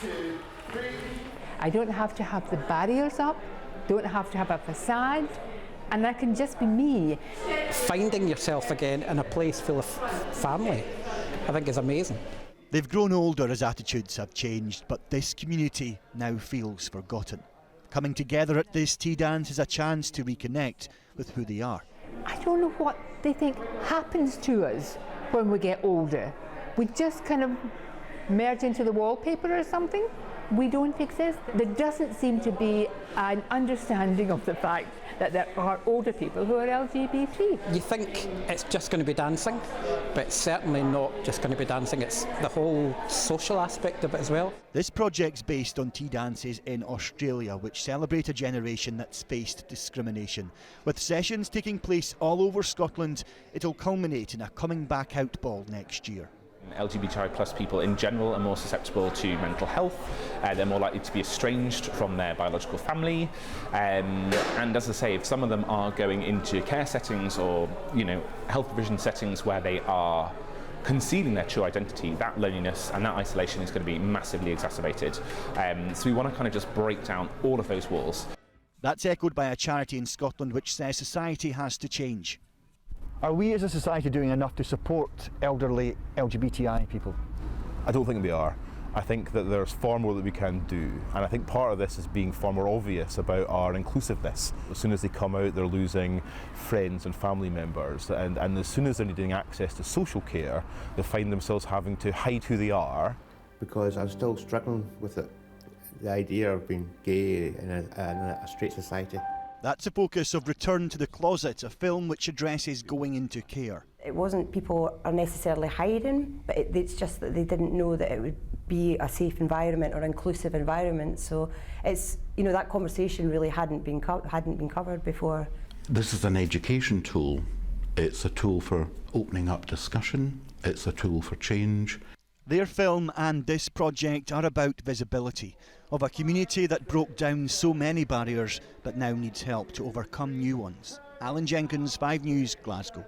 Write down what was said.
2, 3. I don't have to have the barriers up, don't have to have a facade, and I can just be me. Finding yourself again in a place full of family, I think is amazing. They've grown older as attitudes have changed, but this community now feels forgotten. Coming together at this tea dance is a chance to reconnect with who they are. I don't know what they think happens to us when we get older. We just kind of merge into the wallpaper or something. We don't exist. There doesn't seem to be an understanding of the fact that there are older people who are LGBT. You think it's just going to be dancing, but it's certainly not just going to be dancing, it's the whole social aspect of it as well. This project's based on tea dances in Australia, which celebrate a generation that's faced discrimination. With sessions taking place all over Scotland, it'll culminate in a coming back out ball next year. LGBTI plus people in general are more susceptible to mental health. They're more likely to be estranged from their biological family. And as I say, if some of them are going into care settings or, health provision settings where they are concealing their true identity, that loneliness and that isolation is going to be massively exacerbated. So we want to kind of just break down all of those walls. That's echoed by a charity in Scotland which says society has to change. Are we as a society doing enough to support elderly LGBTI people? I don't think we are. I think that there's far more that we can do, and I think part of this is being far more obvious about our inclusiveness. As soon as they come out, they're losing friends and family members, and as soon as they're needing access to social care, they find themselves having to hide who they are. Because I'm still struggling with it, the idea of being gay in a straight society. That's the focus of Return to the Closet, a film which addresses going into care. It wasn't people are necessarily hiding, but it's just that they didn't know that it would be a safe environment or inclusive environment. So it's, that conversation really hadn't been covered before. This is an education tool. It's a tool for opening up discussion. It's a tool for change. Their film and this project are about visibility of a community that broke down so many barriers but now needs help to overcome new ones. Alan Jenkins, 5 News, Glasgow.